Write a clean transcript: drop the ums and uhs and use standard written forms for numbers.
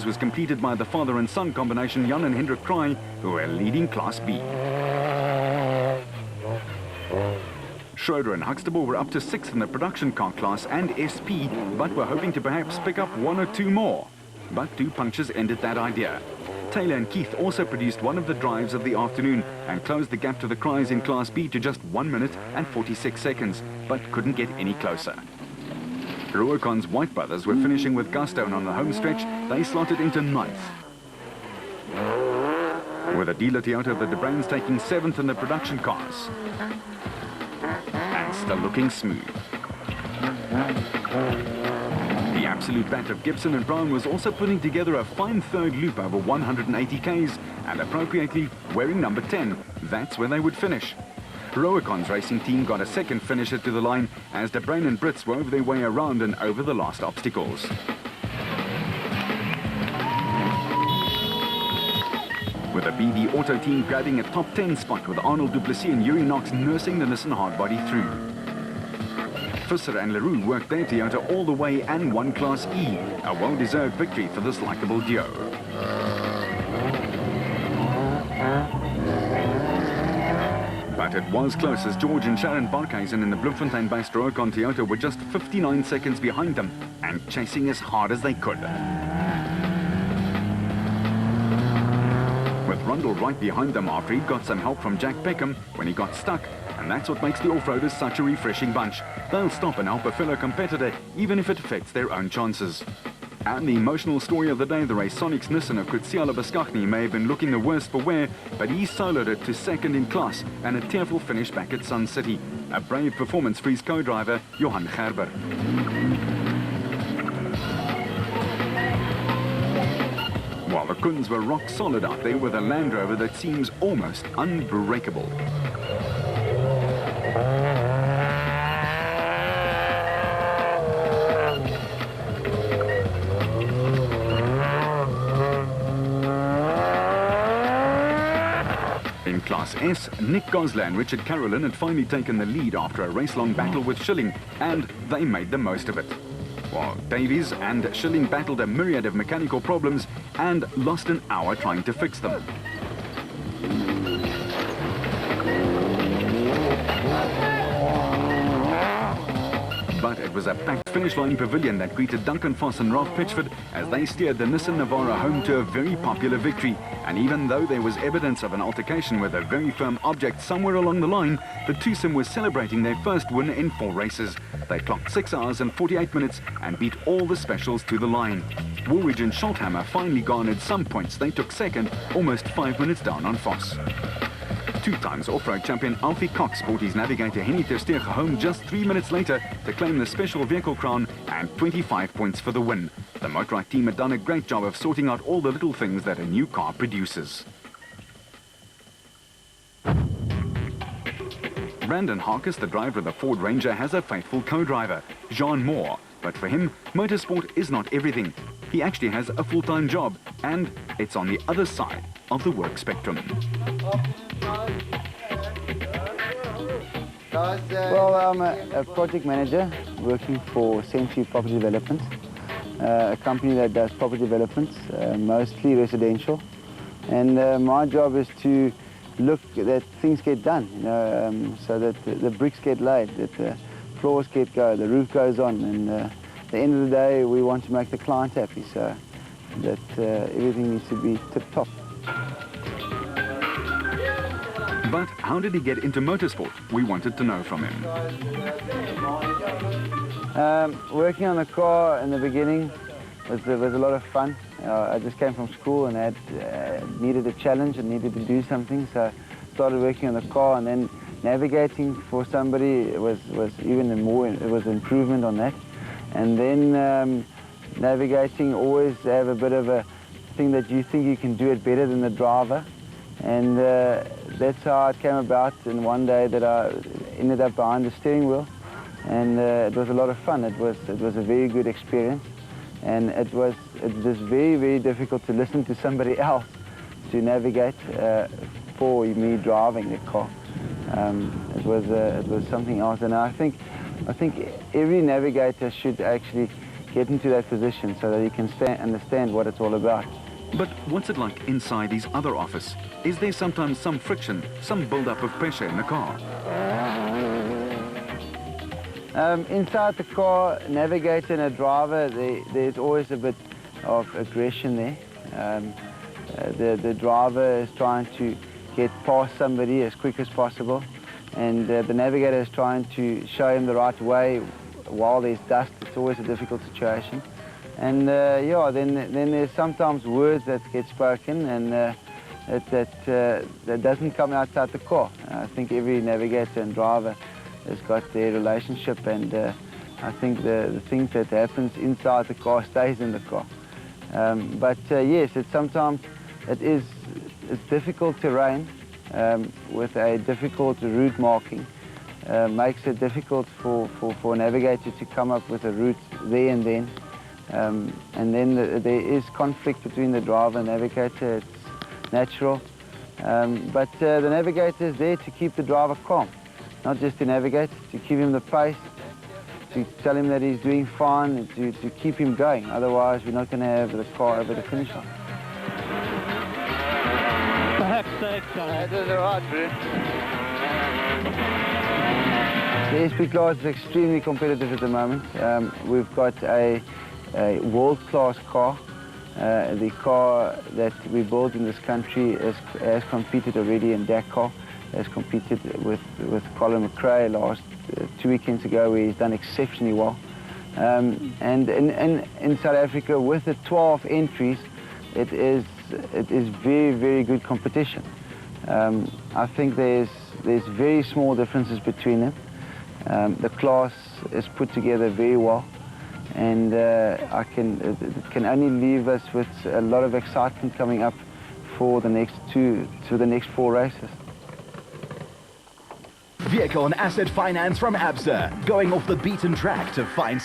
was completed by the father and son combination Jan and Hendrik Kraai, who were leading Class B. Schroeder and Huxtable were up to 6th in the production car class and SP, but were hoping to perhaps pick up 1 or 2 more. But 2 punctures ended that idea. Taylor and Keith also produced one of the drives of the afternoon and closed the gap to the Kraais in Class B to just 1 minute and 46 seconds, but couldn't get any closer. Ruacon's White Brothers were finishing with gusto, and on the home stretch, they slotted into 9th. With a dealer Toyota of the De Bruins taking 7th in the production cars. And still looking smooth. The absolute bat of Gibson and Brown was also putting together a fine third loop over 180 Ks, and appropriately wearing number 10. That's where they would finish. Ruacon's racing team got a second finisher to the line as De Bruin and Brits wove their way around and over the last obstacles. With the BV Auto team grabbing a top 10 spot with Arnold Duplessis and Yuri Knox nursing the Nissan hardbody through. Visser and LaRue worked their Toyota all the way and won Class E, a well-deserved victory for this likeable duo. But it was close as George and Sharon Barkhuizen in the Bloemfontein-based Ruacon Toyota were just 59 seconds behind them and chasing as hard as they could. With Rundle right behind them after he'd got some help from Jack Peckham when he got stuck, and that's what makes the off-roaders such a refreshing bunch. They'll stop and help a fellow competitor, even if it affects their own chances. And the emotional story of the day, the race Sonic's Nissan of Kutsiala Baskachny may have been looking the worst for wear, but he soloed it to 2nd in class and a tearful finish back at Sun City. A brave performance for his co-driver, Johan Gerber. While the Kuns were rock solid out there with a Land Rover that seems almost unbreakable. In Class S, Nick Gosler and Richard Carolyn had finally taken the lead after a race-long battle with Schilling, and they made the most of it. While Davies and Schilling battled a myriad of mechanical problems and lost an hour trying to fix them. But it was a packed finish line pavilion that greeted Duncan Foss and Ralph Pitchford as they steered the Nissan Navara home to a very popular victory. And even though there was evidence of an altercation with a very firm object somewhere along the line, the twosome was celebrating their first win in 4 races. They clocked 6 hours and 48 minutes and beat all the specials to the line. Woolridge and Schulthammer finally garnered some points. They took 2nd, almost 5 minutes down on Foss. 2 times off-road champion Alfie Cox brought his navigator Henny Tersteeg home just 3 minutes later to claim the special vehicle crown and 25 points for the win. The Motorrad team had done a great job of sorting out all the little things that a new car produces. Brandon Harkis, the driver of the Ford Ranger, has a faithful co-driver, Jean Moore. But for him, motorsport is not everything. He actually has a full-time job, and it's on the other side of the work spectrum. Well, I'm a project manager working for Century Property Development, a company that does property developments, mostly residential. And my job is to look that things get done, you know, so that the bricks get laid, that the floors get go, the roof goes on, and at the end of the day we want to make the client happy, so that everything needs to be tip-top. But how did he get into motorsport? We wanted to know from him. Working on the car in the beginning was a lot of fun. I just came from school and had needed a challenge and needed to do something, so I started working on the car, and then navigating for somebody was even more, it was an improvement on that. And then navigating, always have a bit of a thing that you think you can do it better than the driver. And that's how it came about, and one day that I ended up behind the steering wheel, and it was a lot of fun. It was a very good experience, and it was just very, very difficult to listen to somebody else to navigate for me driving the car. It was something else, and I think every navigator should actually get into that position so that he can understand what it's all about. But what's it like inside his other office? Is there sometimes some friction, some build-up of pressure in the car? Inside the car, navigator and a driver, there's always a bit of aggression there. The driver is trying to get past somebody as quick as possible, and the navigator is trying to show him the right way while there's dust. It's always a difficult situation. And yeah, then there's sometimes words that get spoken and that doesn't come outside the car. I think every navigator and driver has got their relationship, and I think the things that happens inside the car stays in the car. But yes, sometimes it's difficult terrain with a difficult route marking. Makes it difficult for a navigator to come up with a route there and then. And then there is conflict between the driver and navigator. It's natural. But the navigator is there to keep the driver calm, not just to navigate, to give him the pace, to tell him that he's doing fine, and to keep him going. Otherwise, we're not going to have the car over the finish line. Perhaps next time. That was all right, bro. The SP class is extremely competitive at the moment. We've got a world-class car. The car that we built in this country has competed already in Dakar, has competed with Colin McRae last 2 weekends ago, where he's done exceptionally well. And in South Africa, with the 12 entries, it is very, very good competition. I think there's very small differences between them. The class is put together very well, and it can only leave us with a lot of excitement coming up for the next 4 races. Vehicle and asset finance from Absa, going off the beaten track to find